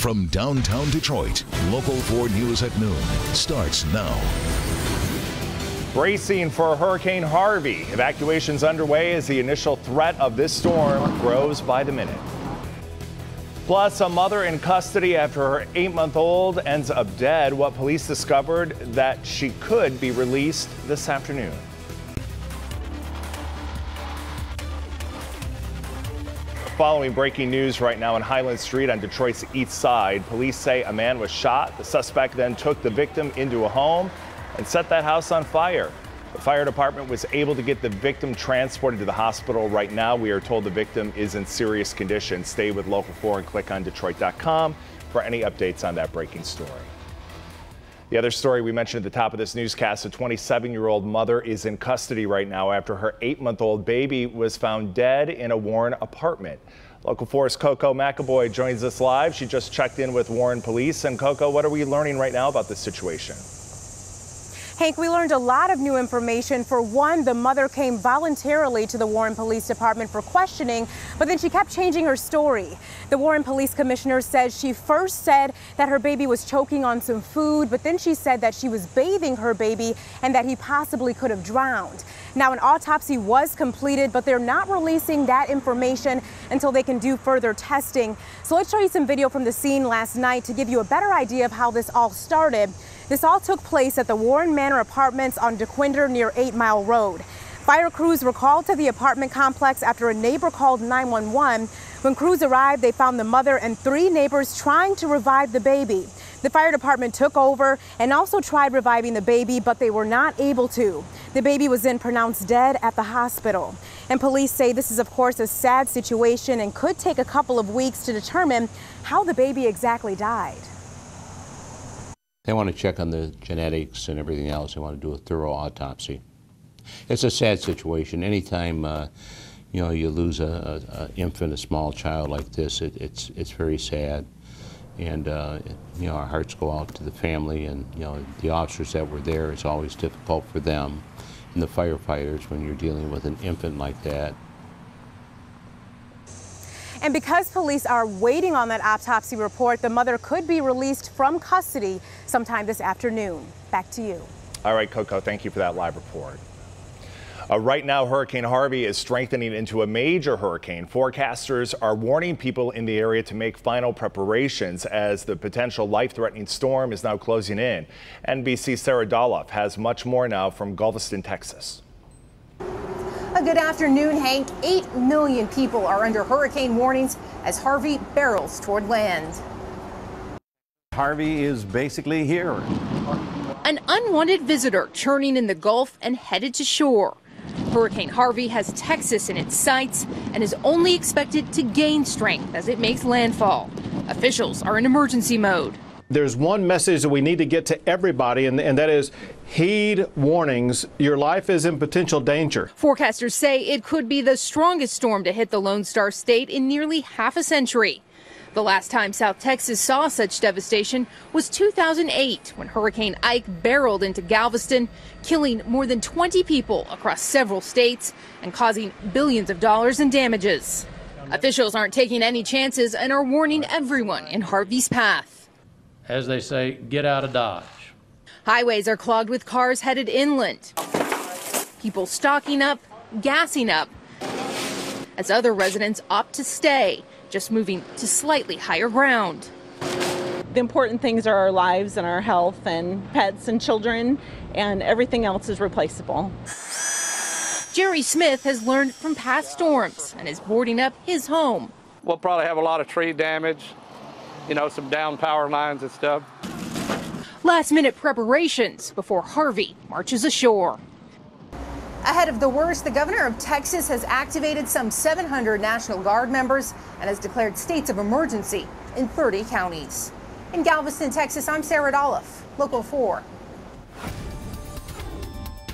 From downtown Detroit, Local 4 News at noon starts now. Bracing for Hurricane Harvey. Evacuations underway as the initial threat of this storm grows by the minute. Plus, a mother in custody after her 8-month-old ends up dead. What police discovered that she could be released this afternoon. Following breaking news right now on Highland Street on Detroit's east side, police say a man was shot. The suspect then took the victim into a home and set that house on fire. The fire department was able to get the victim transported to the hospital. Right now, we are told the victim is in serious condition. Stay with Local 4 and click on Detroit.com for any updates on that breaking story. The other story we mentioned at the top of this newscast, a 27-year-old mother is in custody right now after her 8-month-old baby was found dead in a Warren apartment. Local 4's Coco McAvoy joins us live. She just checked in with Warren Police. And Coco, what are we learning right now about this situation? Hank, we learned a lot of new information. For one, the mother came voluntarily to the Warren Police Department for questioning, but then she kept changing her story. The Warren Police Commissioner says she first said that her baby was choking on some food, but then she said that she was bathing her baby and that he possibly could have drowned. Now, an autopsy was completed, but they're not releasing that information until they can do further testing. So let's show you some video from the scene last night to give you a better idea of how this all started. This all took place at the Warren Manor Apartments on DeQuinder near 8 Mile Road. Fire crews were called to the apartment complex after a neighbor called 911. When crews arrived, they found the mother and 3 neighbors trying to revive the baby. The fire department took over and also tried reviving the baby, but they were not able to. The baby was then pronounced dead at the hospital. And police say this is, of course, a sad situation and could take a couple of weeks to determine how the baby exactly died. They want to check on the genetics and everything else. They want to do a thorough autopsy. It's a sad situation. Anytime you lose a infant, a small child like this, it's very sad. And our hearts go out to the family, and the officers that were there. It's always difficult for them, and the firefighters when you're dealing with an infant like that. And because police are waiting on that autopsy report, the mother could be released from custody sometime this afternoon. Back to you. All right, Coco, thank you for that live report. Right now, Hurricane Harvey is strengthening into a major hurricane. Forecasters are warning people in the area to make final preparations as the potential life-threatening storm is now closing in. NBC's Sarah Doloff has much more now from Galveston, Texas. A good afternoon, Hank. 8 million people are under hurricane warnings as Harvey barrels toward land. Harvey is basically here. An unwanted visitor churning in the Gulf and headed to shore. Hurricane Harvey has Texas in its sights and is only expected to gain strength as it makes landfall. Officials are in emergency mode. There's one message that we need to get to everybody, and that is heed warnings. Your life is in potential danger. Forecasters say it could be the strongest storm to hit the Lone Star State in nearly half a century. The last time South Texas saw such devastation was 2008, when Hurricane Ike barreled into Galveston, killing more than 20 people across several states and causing billions of dollars in damages. Officials aren't taking any chances and are warning everyone in Harvey's path. As they say, get out of Dodge. Highways are clogged with cars headed inland. People stocking up, gassing up, as other residents opt to stay, just moving to slightly higher ground. The important things are our lives and our health and pets and children, and everything else is replaceable. Jerry Smith has learned from past storms and is boarding up his home. We'll probably have a lot of tree damage, some down power lines and stuff. Last-minute preparations before Harvey marches ashore. Ahead of the worst, the governor of Texas has activated some 700 National Guard members and has declared states of emergency in 30 counties. In Galveston, Texas, I'm Sarah Doloff, Local 4.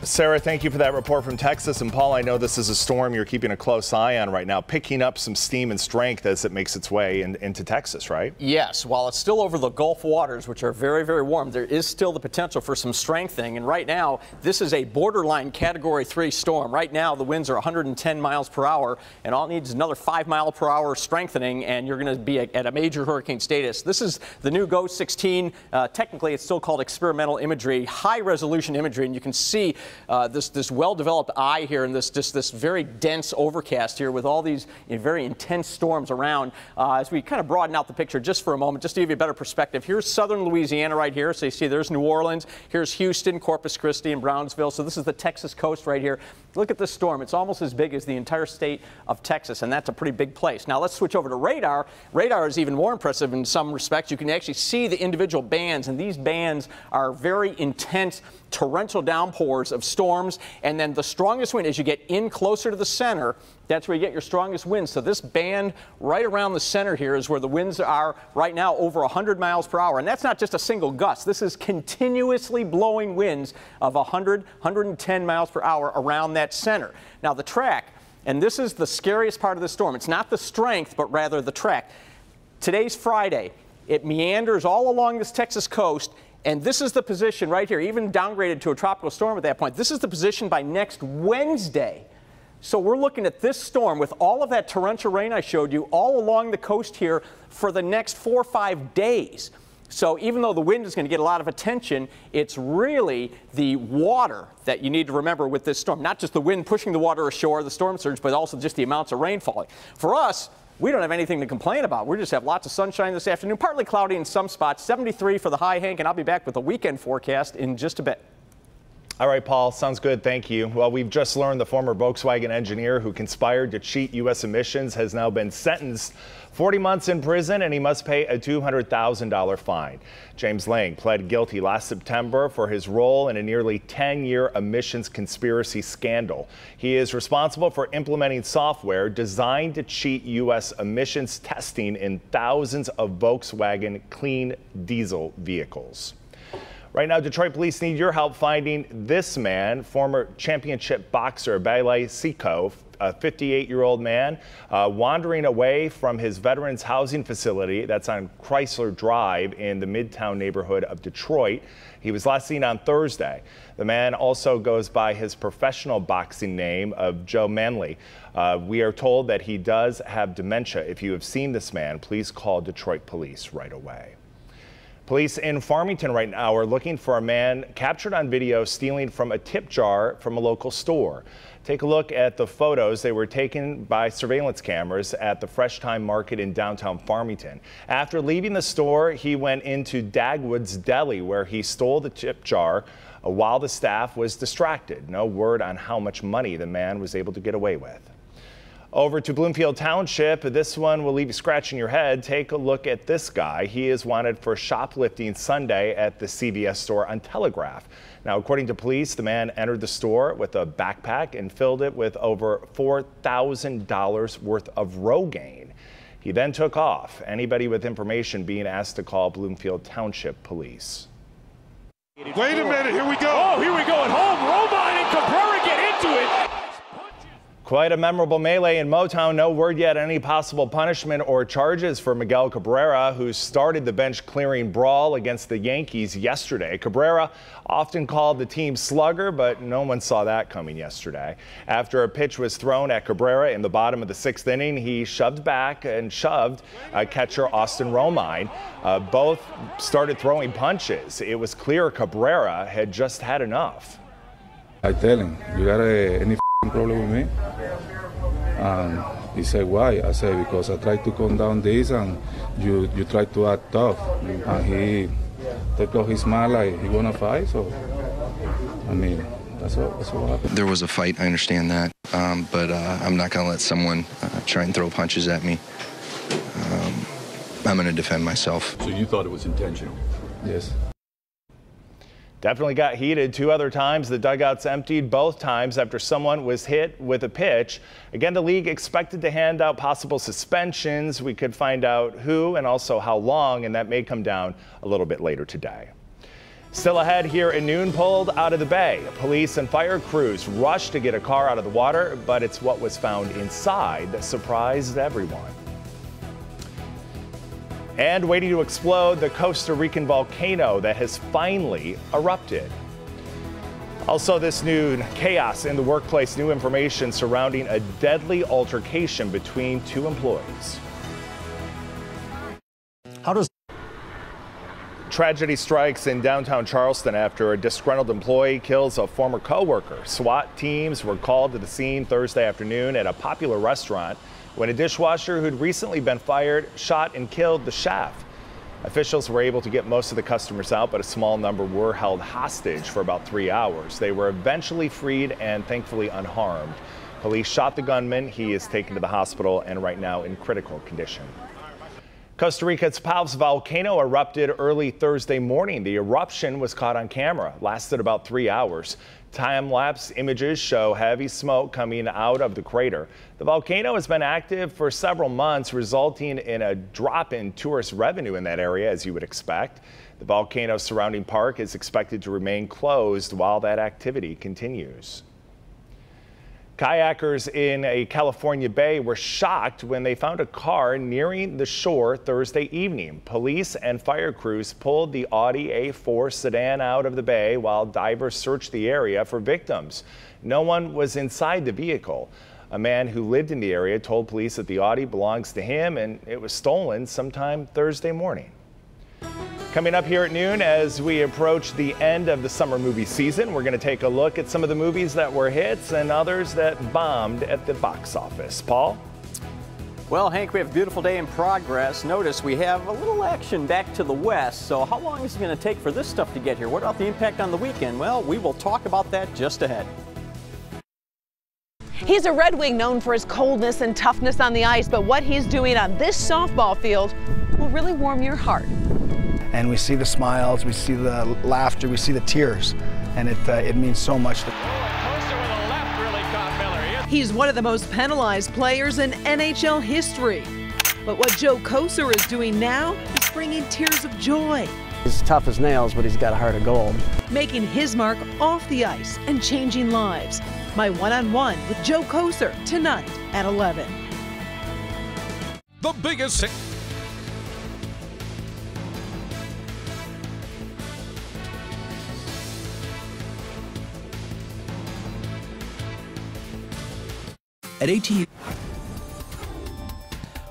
Sarah, thank you for that report from Texas. And Paul, I know this is a storm you're keeping a close eye on right now, picking up some steam and strength as it makes its way into Texas, right? Yes, while it's still over the Gulf waters, which are very, very warm, there is still the potential for some strengthening. And right now, this is a borderline Category 3 storm. Right now, the winds are 110 miles per hour, and all it needs is another 5 mile per hour strengthening, and you're going to be at a major hurricane status. This is the new GOES 16. Technically, it's still called experimental imagery, high-resolution imagery, and you can see this well-developed eye here and this very dense overcast here with all these very intense storms around. As we kind of broaden out the picture just for a moment, just to give you a better perspective, here's southern Louisiana right here. So you see there's New Orleans, here's Houston, Corpus Christi, and Brownsville. So this is the Texas coast right here. Look at this storm. It's almost as big as the entire state of Texas, and that's a pretty big place. Now let's switch over to radar. Radar is even more impressive in some respects. You can actually see the individual bands, and these bands are very intense torrential downpours of storms, and then the strongest wind as you get in closer to the center, that's where you get your strongest winds. So this band right around the center here is where the winds are right now over 100 miles per hour. And that's not just a single gust. This is continuously blowing winds of 100, 110 miles per hour around that center. Now the track, and this is the scariest part of the storm. It's not the strength, but rather the track. Today's Friday. It meanders all along this Texas coast. And this is the position right here, even downgraded to a tropical storm at that point. This is the position by next Wednesday. So we're looking at this storm with all of that torrential rain I showed you all along the coast here for the next 4 or 5 days. So even though the wind is going to get a lot of attention, it's really the water that you need to remember with this storm. Not just the wind pushing the water ashore, the storm surge, but also just the amounts of rain falling. For us, we don't have anything to complain about. We just have lots of sunshine this afternoon, partly cloudy in some spots, 73 for the high, Hank, and I'll be back with a weekend forecast in just a bit. All right, Paul, sounds good. Thank you. Well, we've just learned the former Volkswagen engineer who conspired to cheat U.S. emissions has now been sentenced 40 months in prison, and he must pay a $200,000 fine. James Lang pled guilty last September for his role in a nearly 10-year emissions conspiracy scandal. He is responsible for implementing software designed to cheat U.S. emissions testing in thousands of Volkswagen clean diesel vehicles. Right now, Detroit police need your help finding this man, former championship boxer Bailey Siko, a 58-year-old man wandering away from his veterans housing facility that's on Chrysler Drive in the Midtown neighborhood of Detroit. He was last seen on Thursday. The man also goes by his professional boxing name of Joe Manley. We are told that he does have dementia. If you have seen this man, please call Detroit police right away. Police in Farmington right now are looking for a man captured on video stealing from a tip jar from a local store. Take a look at the photos. They were taken by surveillance cameras at the Fresh Time Market in downtown Farmington. After leaving the store, he went into Dagwood's Deli where he stole the tip jar while the staff was distracted. No word on how much money the man was able to get away with. Over to Bloomfield Township. This one will leave you scratching your head. Take a look at this guy. He is wanted for shoplifting Sunday at the CVS store on Telegraph. Now, according to police, the man entered the store with a backpack and filled it with over $4,000 worth of Rogaine. He then took off. Anybody with information being asked to call Bloomfield Township Police. Wait a minute, here we go. Oh, here we go at home. Romine and Cabrera get into it. Quite a memorable melee in Motown. No word yet any possible punishment or charges for Miguel Cabrera, who started the bench-clearing brawl against the Yankees yesterday. Cabrera, often called the team slugger, but no one saw that coming yesterday. After a pitch was thrown at Cabrera in the bottom of the 6th inning, he shoved back and shoved catcher Austin Romine. Both started throwing punches. It was clear Cabrera had just had enough. I tell him, you got any problem with me? And he said, why? I said, because I tried to calm down this and you tried to act tough. And he took off his smile like he wanna fight, so I mean, that's what happened. There was a fight, I understand that, but I'm not gonna let someone try and throw punches at me. I'm gonna defend myself. So you thought it was intentional? Yes. Definitely got heated. 2 other times the dugouts emptied, both times after someone was hit with a pitch. Again, the league expected to hand out possible suspensions. We could find out who and also how long, and that may come down a little bit later today. Still ahead here at noon, pulled out of the bay. Police and fire crews rushed to get a car out of the water, but it's what was found inside that surprised everyone. And waiting to explode, the Costa Rican volcano that has finally erupted. Also this noon, chaos in the workplace, new information surrounding a deadly altercation between two employees. Tragedy strikes in downtown Charleston after a disgruntled employee kills a former co-worker. SWAT teams were called to the scene Thursday afternoon at a popular restaurant when a dishwasher who'd recently been fired shot and killed the chef. Officials were able to get most of the customers out, but a small number were held hostage for about 3 hours. They were eventually freed and thankfully unharmed. Police shot the gunman. He is taken to the hospital and right now in critical condition. Costa Rica's Pav's volcano erupted early Thursday morning. The eruption was caught on camera, lasted about 3 hours. Time-lapse images show heavy smoke coming out of the crater. The volcano has been active for several months, resulting in a drop in tourist revenue in that area, as you would expect. The volcano's surrounding park is expected to remain closed while that activity continues. Kayakers in a California bay were shocked when they found a car nearing the shore Thursday evening. Police and fire crews pulled the Audi A4 sedan out of the bay while divers searched the area for victims. No one was inside the vehicle. A man who lived in the area told police that the Audi belongs to him and it was stolen sometime Thursday morning. Coming up here at noon, as we approach the end of the summer movie season, we're going to take a look at some of the movies that were hits and others that bombed at the box office. Paul? Well, Hank, we have a beautiful day in progress. Notice we have a little action back to the west. So how long is it going to take for this stuff to get here? What about the impact on the weekend? Well, we will talk about that just ahead. He's a Red Wing known for his coldness and toughness on the ice, but what he's doing on this softball field will really warm your heart. And we see the smiles, we see the laughter, we see the tears, and it means so much. He's one of the most penalized players in NHL history. But what Joe Kocur is doing now is bringing tears of joy. He's tough as nails, but he's got a heart of gold. Making his mark off the ice and changing lives. My one-on-one with Joe Kocur tonight at 11. The biggest... At AT.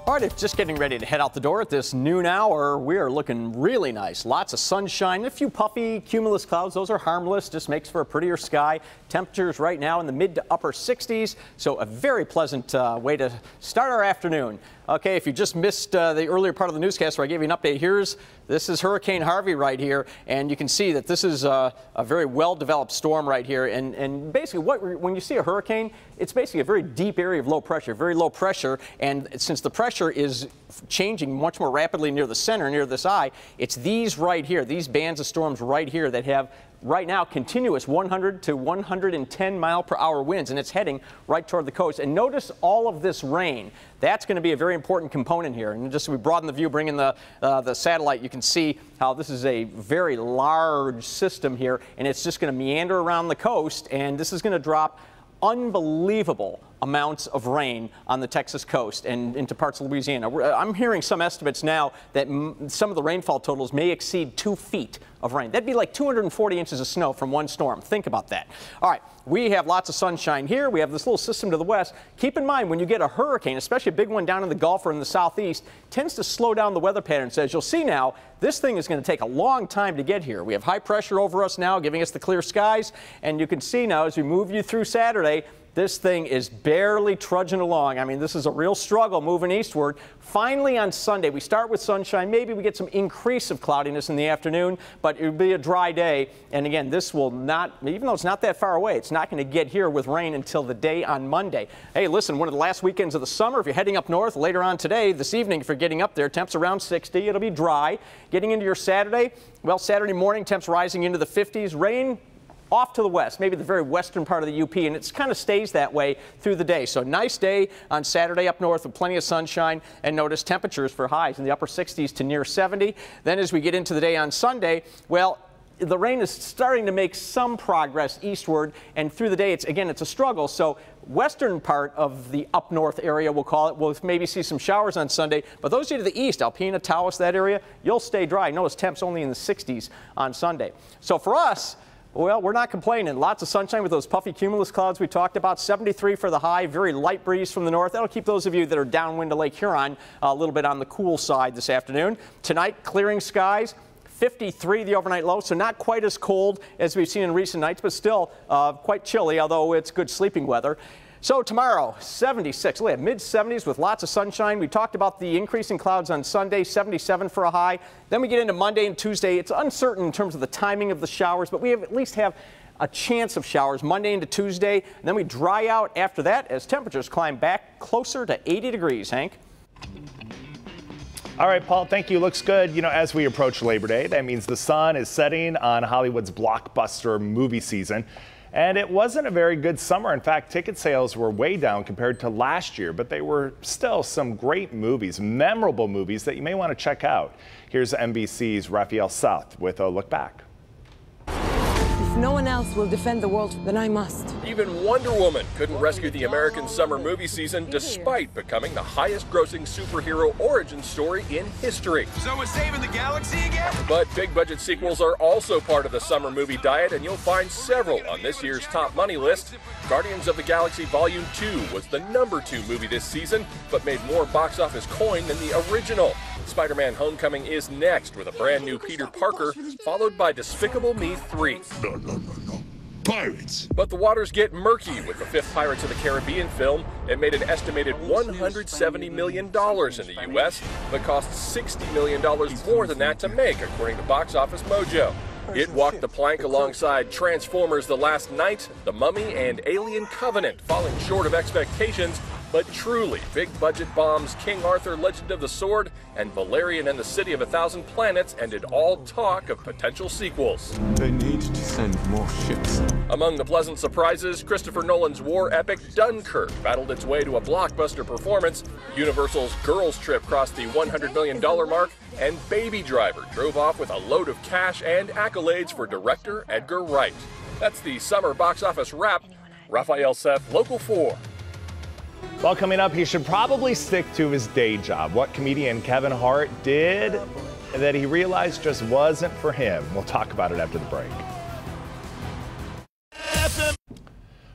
All right, it's just getting ready to head out the door at this noon hour. We are looking really nice. Lots of sunshine, a few puffy cumulus clouds. Those are harmless, just makes for a prettier sky. Temperatures right now in the mid to upper 60s, so a very pleasant way to start our afternoon. Okay, if you just missed the earlier part of the newscast where I gave you an update, this is Hurricane Harvey right here, and you can see that this is a very well-developed storm right here. And basically, when you see a hurricane, it's basically a very deep area of low pressure, very low pressure. And since the pressure is changing much more rapidly near the center, near this eye, it's these right here, these bands of storms right here that have right now continuous 100 to 110 mile per hour winds, and it's heading right toward the coast. And notice all of this rain. That's going to be a very important component here. And just so we broaden the view, bring in the satellite, you can see how this is a very large system here, and it's just going to meander around the coast, and this is going to drop unbelievable amounts of rain on the Texas coast and into parts of Louisiana. I'm hearing some estimates now that some of the rainfall totals may exceed 2 feet of rain. That'd be like 240 inches of snow from one storm. Think about that. All right, we have lots of sunshine here. We have this little system to the west. Keep in mind, when you get a hurricane, especially a big one down in the Gulf or in the southeast, tends to slow down the weather patterns. As you'll see now, this thing is going to take a long time to get here. We have high pressure over us now, giving us the clear skies. And you can see now, as we move you through Saturday, this thing is barely trudging along. I mean, this is a real struggle moving eastward. Finally, on Sunday, we start with sunshine. Maybe we get some increase of cloudiness in the afternoon, but it will be a dry day. And again, this will not, even though it's not that far away, it's not going to get here with rain until the day on Monday. Hey, listen, one of the last weekends of the summer, if you're heading up north later on today, this evening, if you're getting up there, temps around 60. It'll be dry. Getting into your Saturday, well, Saturday morning, temps rising into the 50s. Rain off to the west, maybe the very western part of the UP, and it kind of stays that way through the day. So nice day on Saturday up north with plenty of sunshine, and notice temperatures for highs in the upper 60s to near 70. Then as we get into the day on Sunday, well, the rain is starting to make some progress eastward, and through the day, it's a struggle. So western part of the up north area, we'll call it, we'll maybe see some showers on Sunday. But those of you to the east, Alpena, Taos, that area, you'll stay dry. Notice temps only in the 60s on Sunday. So for us, well, we're not complaining. Lots of sunshine with those puffy cumulus clouds we talked about. 73 for the high, very light breeze from the north. That'll keep those of you that are downwind to Lake Huron a little bit on the cool side this afternoon. Tonight, clearing skies. 53 the overnight low, so not quite as cold as we've seen in recent nights, but still quite chilly, although it's good sleeping weather. So tomorrow, 76, we'll have mid-70s with lots of sunshine. We talked about the increase in clouds on Sunday, 77 for a high. Then we get into Monday and Tuesday. It's uncertain in terms of the timing of the showers, but we at least have a chance of showers Monday into Tuesday. And then we dry out after that as temperatures climb back closer to 80 degrees, Hank. All right, Paul, thank you. Looks good. You know, as we approach Labor Day, that means the sun is setting on Hollywood's blockbuster movie season. And it wasn't a very good summer. In fact, ticket sales were way down compared to last year, but they were still some great movies, memorable movies that you may want to check out. Here's NBC's Raphael South with a look back. If no one else will defend the world, then I must. Even Wonder Woman couldn't rescue the American summer movie season despite becoming the highest-grossing superhero origin story in history. So we're saving the galaxy again? But big-budget sequels are also part of the summer movie diet, and you'll find several on this year's top money list. Guardians of the Galaxy Volume 2 was the #2 movie this season, but made more box office coin than the original. Spider-Man Homecoming is next with a brand new Peter Parker, followed by Despicable Me 3. No. Pirates! But the waters get murky with the 5th Pirates of the Caribbean film. It made an estimated $170 million in the U.S., but cost $60 million more than that to make, according to Box Office Mojo. It walked the plank alongside Transformers: The Last Knight, The Mummy, and Alien Covenant, falling short of expectations. But truly, big-budget bombs King Arthur, Legend of the Sword, and Valerian and the City of a Thousand Planets ended all talk of potential sequels. They need to send more ships. Among the pleasant surprises, Christopher Nolan's war epic Dunkirk battled its way to a blockbuster performance. Universal's Girls Trip crossed the $100 million mark, and Baby Driver drove off with a load of cash and accolades for director Edgar Wright. That's the summer box office wrap. Raphael Seth, Local 4. Well, coming up, he should probably stick to his day job. What comedian Kevin Hart did that he realized just wasn't for him. We'll talk about it after the break.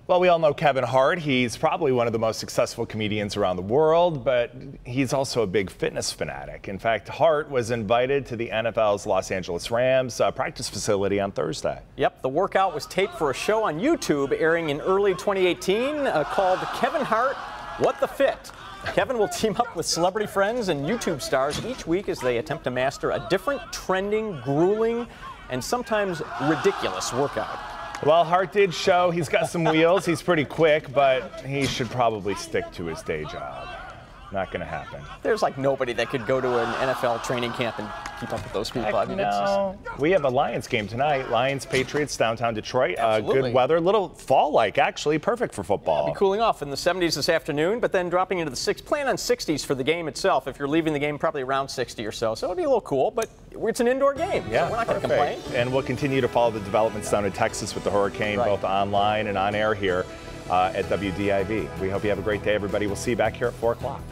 Well, we all know Kevin Hart. He's probably one of the most successful comedians around the world, but he's also a big fitness fanatic. In fact, Hart was invited to the NFL's Los Angeles Rams practice facility on Thursday. Yep, the workout was taped for a show on YouTube airing in early 2018 called Kevin Hart, What the Fit. Kevin will team up with celebrity friends and YouTube stars each week as they attempt to master a different, trending, grueling, and sometimes ridiculous workout. Well, Hart did show he's got some wheels. He's pretty quick, but he should probably stick to his day job. Not going to happen. There's like nobody that could go to an NFL training camp and keep up with those people. I mean, no. We have a Lions game tonight. Lions, Patriots, downtown Detroit. Absolutely. Good weather, little fall-like, actually, perfect for football. It'll be cooling off in the 70s this afternoon, but then dropping into the 60s. Plan on 60s for the game itself. If you're leaving the game, probably around 60 or so. So it'll be a little cool, but it's an indoor game. Yeah, so we're not going to complain. And we'll continue to follow the developments down in Texas with the hurricane, both online and on air here at WDIV. We hope you have a great day, everybody. We'll see you back here at 4 o'clock.